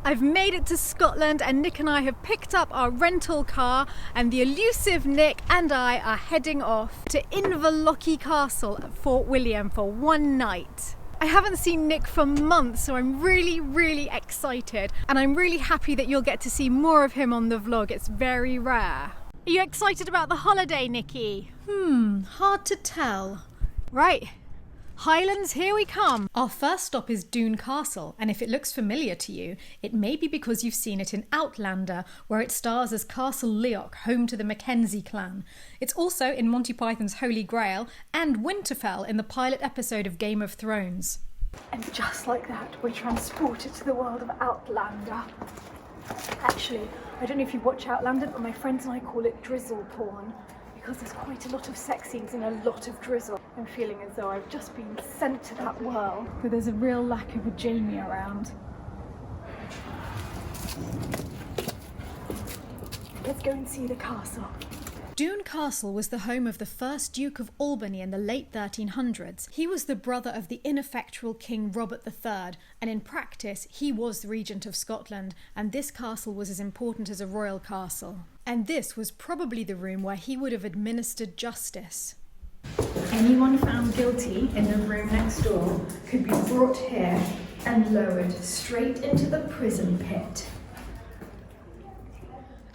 I've made it to Scotland and Nick and I have picked up our rental car and the Elusive Nic and I are heading off to Inverlochy Castle at Fort William for one night. I haven't seen Nick for months, so I'm really excited, and I'm really happy that you'll get to see more of him on the vlog. It's very rare. Are you excited about the holiday, Nikki? Hard to tell. Right. Highlands, here we come. Our first stop is Doune Castle, and if it looks familiar to you, it may be because you've seen it in Outlander, where it stars as Castle Leoch, home to the Mackenzie clan. It's also in Monty Python's Holy Grail and Winterfell in the pilot episode of Game of Thrones. And just like that, we're transported to the world of Outlander. Actually, I don't know if you watch Outlander, but my friends and I call it drizzle porn, because there's quite a lot of sex scenes and a lot of drizzle. I'm feeling as though I've just been sent to that world, but there's a real lack of a Jamie around. Let's go and see the castle. Doune Castle was the home of the first Duke of Albany in the late 1300s. He was the brother of the ineffectual King Robert III, and in practice he was the regent of Scotland, and this castle was as important as a royal castle. And this was probably the room where he would have administered justice. Anyone found guilty in the room next door could be brought here and lowered straight into the prison pit.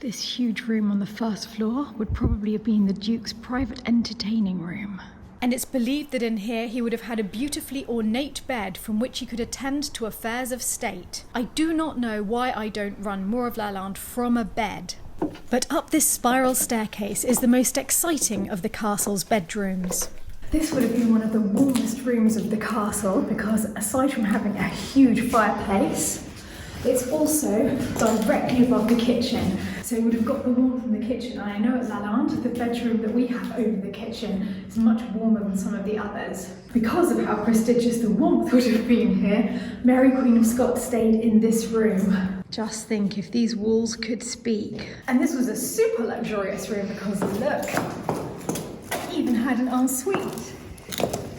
This huge room on the first floor would probably have been the Duke's private entertaining room. And it's believed that in here he would have had a beautifully ornate bed from which he could attend to affairs of state. I do not know why I don't run more of Lalande from a bed. But up this spiral staircase is the most exciting of the castle's bedrooms. This would have been one of the warmest rooms of the castle because aside from having a huge fireplace, it's also directly above the kitchen. So we would have got the warmth from the kitchen. And I know at Lalande, the bedroom that we have over the kitchen is much warmer than some of the others. Because of how prestigious the warmth would have been here, Mary Queen of Scots stayed in this room. Just think if these walls could speak. And this was a super luxurious room because look, it even had an ensuite.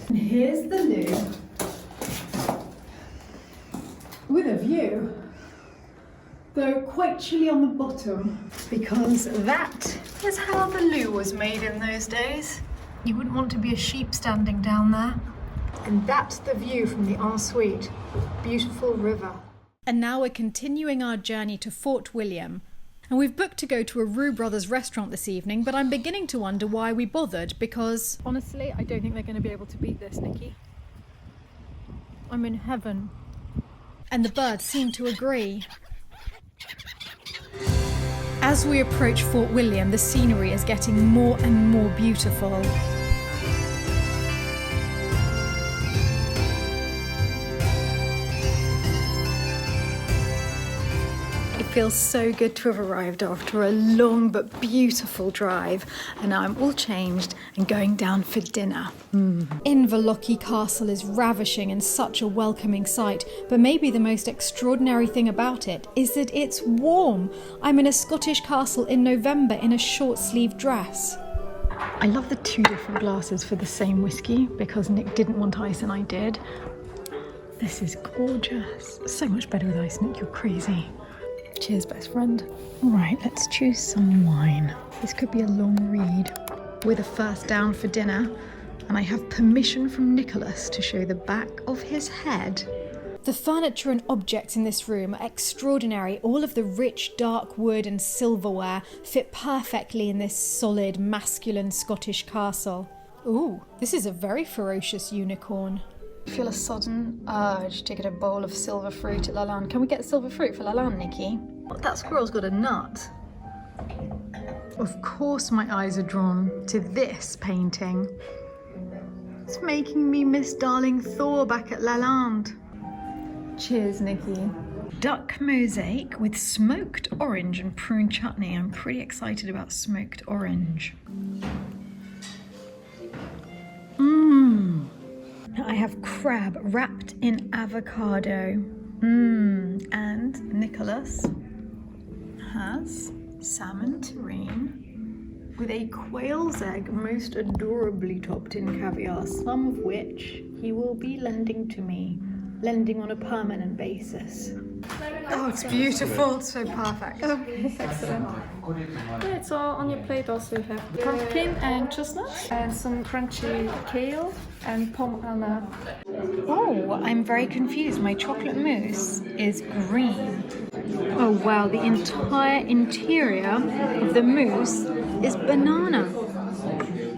And here's the loo with a view. Though quite chilly on the bottom, because that is how the loo was made in those days. You wouldn't want to be a sheep standing down there. And that's the view from the ensuite. Beautiful river. And now we're continuing our journey to Fort William. And we've booked to go to a Roux Brothers restaurant this evening, but I'm beginning to wonder why we bothered, because honestly, I don't think they're going to be able to beat this, Nikki. I'm in heaven. And the birds seem to agree. As we approach Fort William, the scenery is getting more and more beautiful. It feels so good to have arrived after a long but beautiful drive, and now I'm all changed and going down for dinner. Inverlochy Castle is ravishing and such a welcoming sight, but maybe the most extraordinary thing about it is that it's warm. I'm in a Scottish castle in November in a short-sleeved dress. I love the two different glasses for the same whiskey because Nick didn't want ice and I did. This is gorgeous. So much better with ice, Nick, you're crazy. Cheers, best friend. Right, let's choose some wine. This could be a long read. We're the first down for dinner, and I have permission from Nicholas to show the back of his head. The furniture and objects in this room are extraordinary. All of the rich, dark wood and silverware fit perfectly in this solid, masculine Scottish castle. Ooh, this is a very ferocious unicorn. I feel a sudden urge to get a bowl of silver fruit at Lalande. Can we get silver fruit for Lalande, Nikki? Oh, that squirrel's got a nut. Of course my eyes are drawn to this painting. It's making me miss darling Thor back at Lalande. Cheers, Nikki. Duck mosaic with smoked orange and prune chutney. I'm pretty excited about smoked orange. I have crab wrapped in avocado. And Nicholas has salmon terrine with a quail's egg most adorably topped in caviar, some of which he will be lending to me, lending on a permanent basis. Oh, it's beautiful. It's so perfect. Okay, excellent. Yeah, so on your plate also you have pumpkin and chestnuts and some crunchy kale and pomegranate. Oh, I'm very confused. My chocolate mousse is green. Oh wow, the entire interior of the mousse is banana.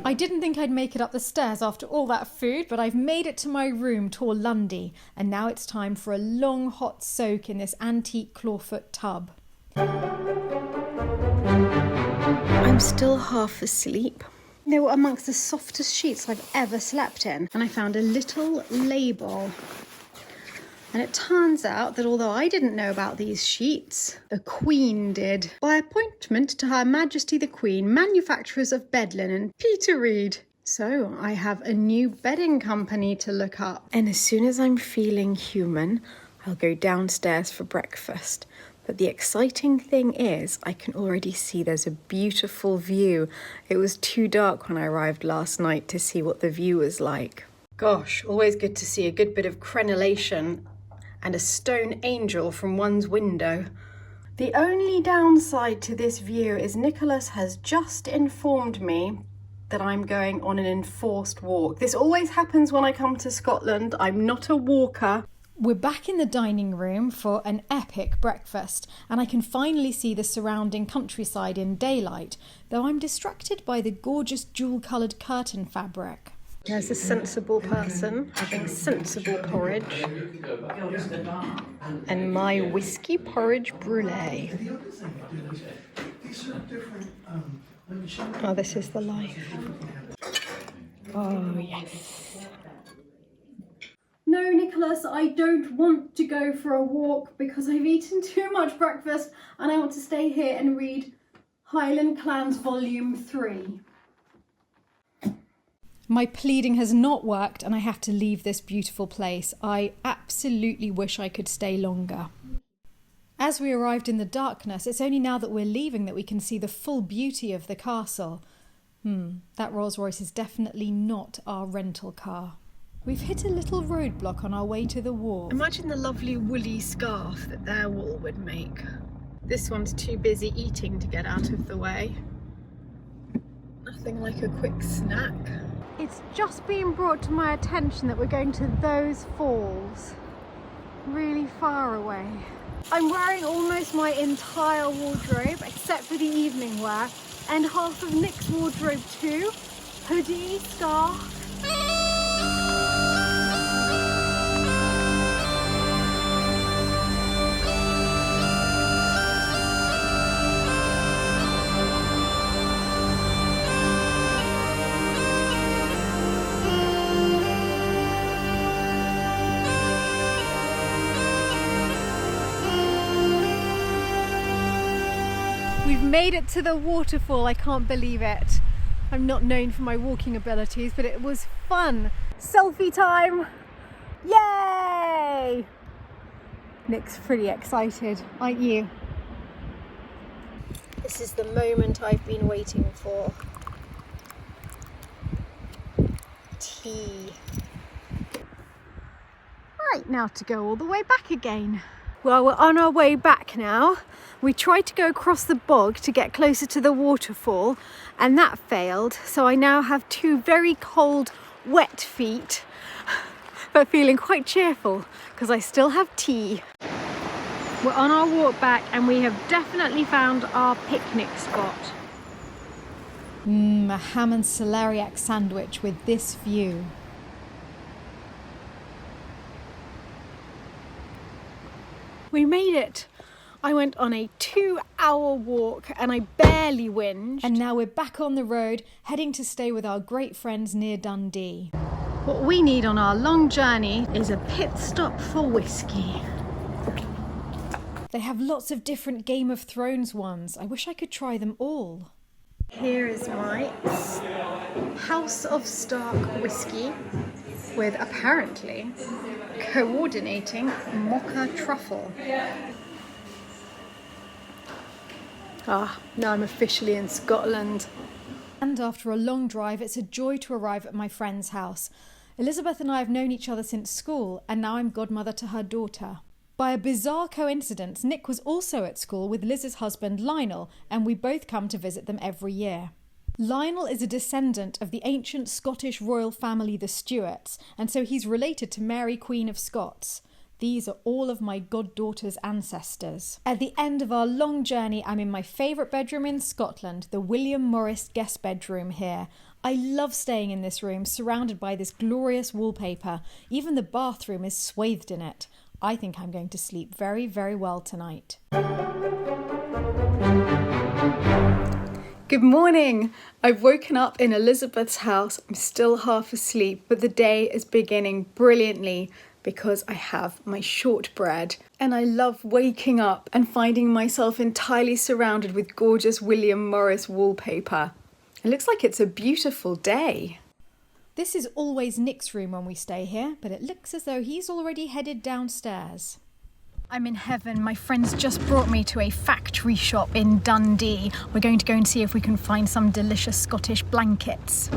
I didn't think I'd make it up the stairs after all that food, but I've made it to my room to Lundy, and now it's time for a long hot soak in this antique clawfoot tub. I'm still half asleep. They were amongst the softest sheets I've ever slept in, and I found a little label. And it turns out that although I didn't know about these sheets, the Queen did. By appointment to Her Majesty the Queen, manufacturers of bed linen, Peter Reed. So I have a new bedding company to look up. And as soon as I'm feeling human, I'll go downstairs for breakfast. But the exciting thing is, I can already see there's a beautiful view. It was too dark when I arrived last night to see what the view was like. Gosh, always good to see a good bit of crenellation and a stone angel from one's window. The only downside to this view is Nicholas has just informed me that I'm going on an enforced walk. This always happens when I come to Scotland. I'm not a walker. We're back in the dining room for an epic breakfast, and I can finally see the surrounding countryside in daylight, though I'm distracted by the gorgeous jewel-coloured curtain fabric. There's a sensible person having sensible porridge. And my whiskey porridge brulee. Oh, this is the life. Oh, yes. No, Nicholas, I don't want to go for a walk because I've eaten too much breakfast and I want to stay here and read Highland Clans Volume 3. My pleading has not worked and I have to leave this beautiful place. I absolutely wish I could stay longer. As we arrived in the darkness, it's only now that we're leaving that we can see the full beauty of the castle. That Rolls Royce is definitely not our rental car. We've hit a little roadblock on our way to the wharf. Imagine the lovely woolly scarf that their wool would make. This one's too busy eating to get out of the way. Nothing like a quick snack. It's just been brought to my attention that we're going to those falls, really far away. I'm wearing almost my entire wardrobe except for the evening wear and half of Nick's wardrobe too. Hoodie, scarf. We've made it to the waterfall, I can't believe it. I'm not known for my walking abilities, but it was fun. Selfie time! Yay! Nick's pretty excited, aren't you? This is the moment I've been waiting for. Tea. Right, now to go all the way back again. Well, we're on our way back now. We tried to go across the bog to get closer to the waterfall and that failed. So I now have two very cold, wet feet, but feeling quite cheerful because I still have tea. We're on our walk back and we have definitely found our picnic spot. A ham and celeriac sandwich with this view. We made it. I went on a 2-hour walk and I barely whinged. And now we're back on the road, heading to stay with our great friends near Dundee. What we need on our long journey is a pit stop for whiskey. They have lots of different Game of Thrones ones. I wish I could try them all. Here is my House of Stark whiskey with apparently coordinating mocha truffle. Now I'm officially in Scotland. And after a long drive, it's a joy to arrive at my friend's house. Elizabeth and I have known each other since school, and now I'm godmother to her daughter. By a bizarre coincidence, Nick was also at school with Liz's husband Lionel, and we both come to visit them every year. Lionel is a descendant of the ancient Scottish royal family the Stuarts, and so he's related to Mary Queen of Scots. These are all of my goddaughter's ancestors. At the end of our long journey, I'm in my favourite bedroom in Scotland, the William Morris guest bedroom here. I love staying in this room, surrounded by this glorious wallpaper. Even the bathroom is swathed in it. I think I'm going to sleep very, very well tonight. Good morning! I've woken up in Elizabeth's house. I'm still half asleep, but the day is beginning brilliantly because I have my shortbread. And I love waking up and finding myself entirely surrounded with gorgeous William Morris wallpaper. It looks like it's a beautiful day. This is always Nick's room when we stay here, but it looks as though he's already headed downstairs. I'm in heaven. My friends just brought me to a factory shop in Dundee. We're going to go and see if we can find some delicious Scottish blankets.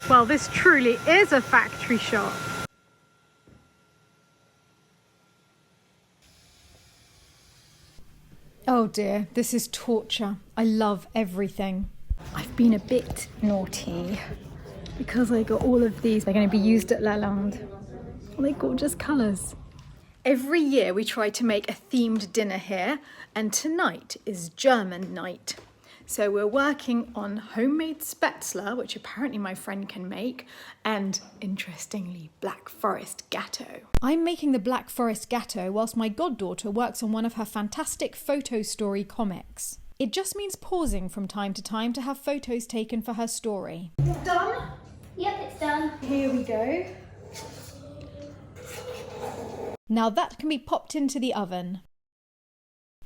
Well, this truly is a factory shop. Oh dear, this is torture. I love everything. I've been a bit naughty because I got all of these. They're going to be used at Lalande. Oh, they're gorgeous colours. Every year we try to make a themed dinner here, and tonight is German night. So we're working on homemade spätzle, which apparently my friend can make, and interestingly, Black Forest Gatto. I'm making the Black Forest Gatto whilst my goddaughter works on one of her fantastic photo story comics. It just means pausing from time to time to have photos taken for her story. Is it done? Yep, it's done. Here we go. Now that can be popped into the oven.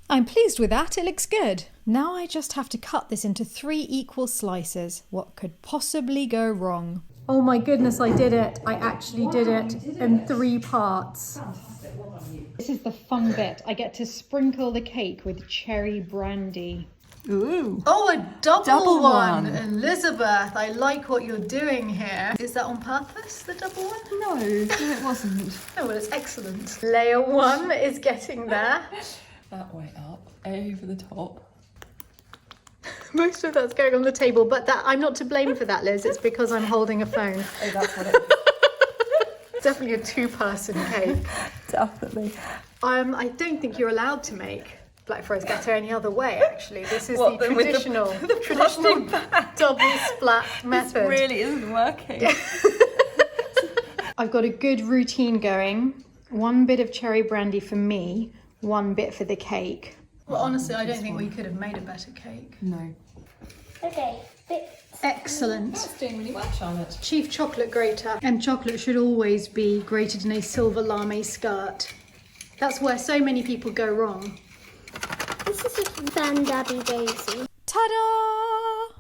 I'm pleased with that, it looks good. Now I just have to cut this into 3 equal slices. What could possibly go wrong? Oh my goodness, I did it. I actually did it in 3 parts. This is the fun bit. I get to sprinkle the cake with cherry brandy. Ooh! Oh, a double one! Elizabeth, I like what you're doing here. Is that on purpose, the double one? No, it wasn't. Oh, well, it's excellent. Layer 1 is getting there. That way up, over the top. Most of that's going on the table, but that I'm not to blame for that, Liz. It's because I'm holding a phone. Oh, that's what it is. It's definitely a 2-person cake. Definitely. I don't think you're allowed to make Black Forest Gatto any other way, actually. This is What, the then with the traditional double splat method. This really isn't working. I've got a good routine going. 1 bit of cherry brandy for me, 1 bit for the cake. Well, honestly, I don't think we could have made a better cake. No. Okay, bits. Excellent. That's doing really well, Charlotte. Chief chocolate grater. And chocolate should always be grated in a silver lame skirt. That's where so many people go wrong. This is a Van Dabby Daisy. Ta-da!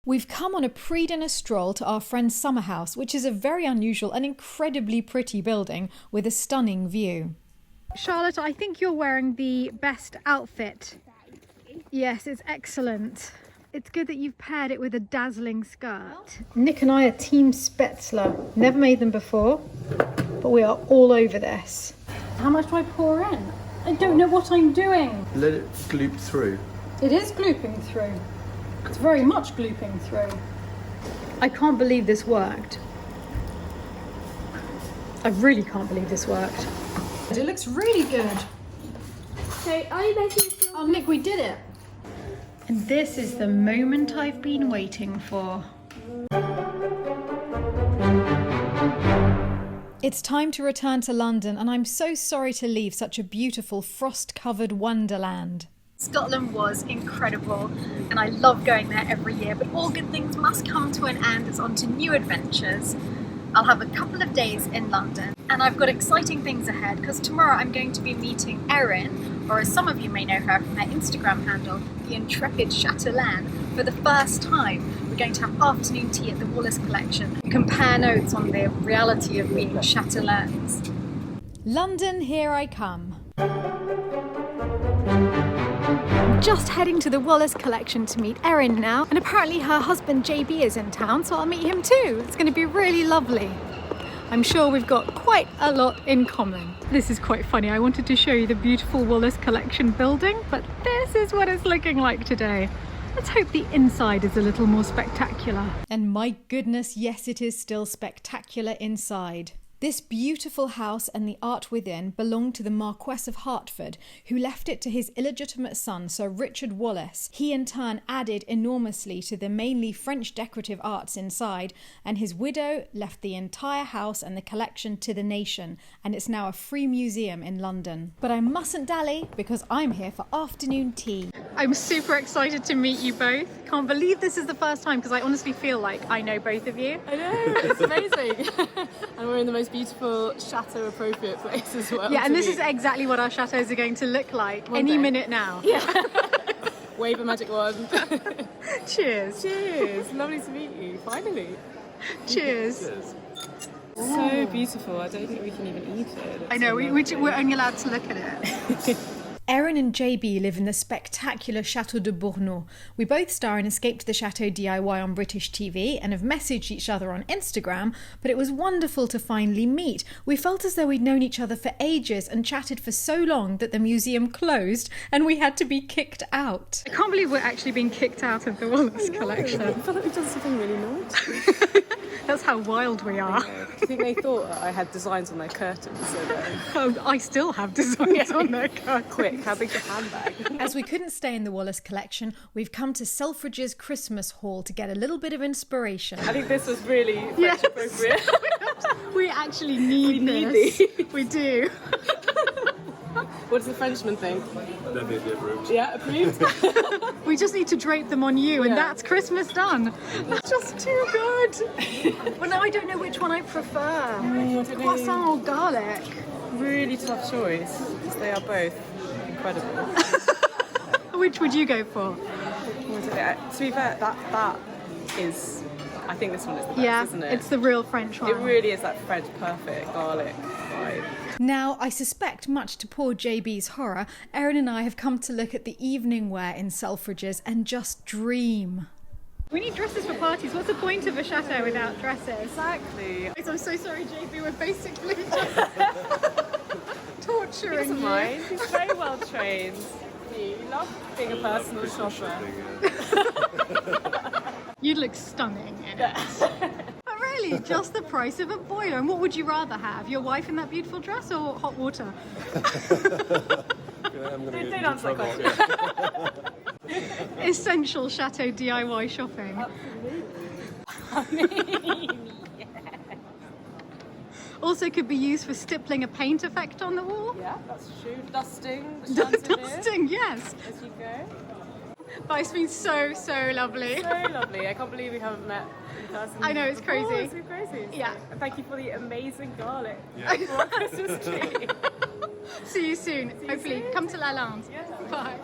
We've come on a pre-dinner stroll to our friend's summer house, which is a very unusual and incredibly pretty building with a stunning view. Charlotte, I think you're wearing the best outfit. Yes, it's excellent. It's good that you've paired it with a dazzling skirt. Nick and I are Team Spätzle. Never made them before, but we are all over this. How much do I pour in? I don't know what I'm doing. Let it gloop through. It is glooping through. It's very much glooping through. I can't believe this worked. I really can't believe this worked. It looks really good. So, are you making this? Oh, Nick, we did it. And this is the moment I've been waiting for. It's time to return to London, and I'm so sorry to leave such a beautiful frost-covered wonderland. Scotland was incredible, and I love going there every year, but all good things must come to an end. It's on to new adventures. I'll have a couple of days in London, and I've got exciting things ahead because tomorrow I'm going to be meeting Erin, or as some of you may know her from her Instagram handle, the intrepid chatelaine, for the first time. We're going to have afternoon tea at the Wallace Collection and compare notes on the reality of being chatelaines. London, here I come. I'm just heading to the Wallace Collection to meet Erin now, and apparently her husband JB is in town, so I'll meet him too. It's going to be really lovely. I'm sure we've got quite a lot in common. This is quite funny. I wanted to show you the beautiful Wallace Collection building, but this is what it's looking like today. Let's hope the inside is a little more spectacular. And my goodness, yes, it is still spectacular inside. This beautiful house and the art within belonged to the Marquess of Hertford, who left it to his illegitimate son, Sir Richard Wallace. He in turn added enormously to the mainly French decorative arts inside, and his widow left the entire house and the collection to the nation, and it's now a free museum in London. But I mustn't dally, because I'm here for afternoon tea. I'm super excited to meet you both. Can't believe this is the first time, because I honestly feel like I know both of you. I know, it's amazing. And we're in the most beautiful chateau appropriate place as well. Yeah, and this is exactly what our chateaus are going to look like any minute now. Yeah. Wave a magic wand. Cheers. Cheers. Lovely to meet you, finally. Cheers. So beautiful. I don't think we can even eat it. I know, we're only allowed to look at it. Erin and JB live in the spectacular Chateau de Bourneau. We both star in Escape to the Chateau DIY on British TV and have messaged each other on Instagram, but it was wonderful to finally meet. We felt as though we'd known each other for ages and chatted for so long that the museum closed and we had to be kicked out. I can't believe we're actually being kicked out of the Wallace collection. I feel like we've done something really naughty. That's how wild we are. Do you think they thought that I had designs on their curtains? Oh, I still have designs on their curtains. Quick, how big's your handbag? As we couldn't stay in the Wallace collection, we've come to Selfridge's Christmas Hall to get a little bit of inspiration. I think this was really French appropriate. We actually need this. We do. What does the Frenchman think? Definitely approved. Yeah, approved. We just need to drape them on you, and that's Christmas done. That's just too good. Well, now I don't know which one I prefer. Croissant or garlic? Really tough choice, because they are both incredible. Which would you go for? To be fair, that is, I think this one is the best, isn't it? It's the real French one. It really is that French perfect garlic vibe. Now, I suspect, much to poor JB's horror, Erin and I have come to look at the evening wear in Selfridge's and just dream. We need dresses for parties. What's the point of a chateau without dresses? Exactly. I'm so sorry, JB. We're basically just torturing you. Mine. He's very well trained. You love being a personal shopper. You'd look stunning in it. But really, just the price of a boiler. And what would you rather have? Your wife in that beautiful dress or hot water? Don't answer that question. Essential chateau DIY shopping. Also could be used for stippling a paint effect on the wall. Yeah, that's true. Dusting. Dusting, yes. As you go. But it's been so lovely. So lovely. I can't believe we haven't met in person. I know, it's before. crazy. It's so crazy. Yeah. And thank you for the amazing garlic. Yeah. For our Christmas tree. See you soon. Hopefully. soon. Come to Lalande. Yes. Bye.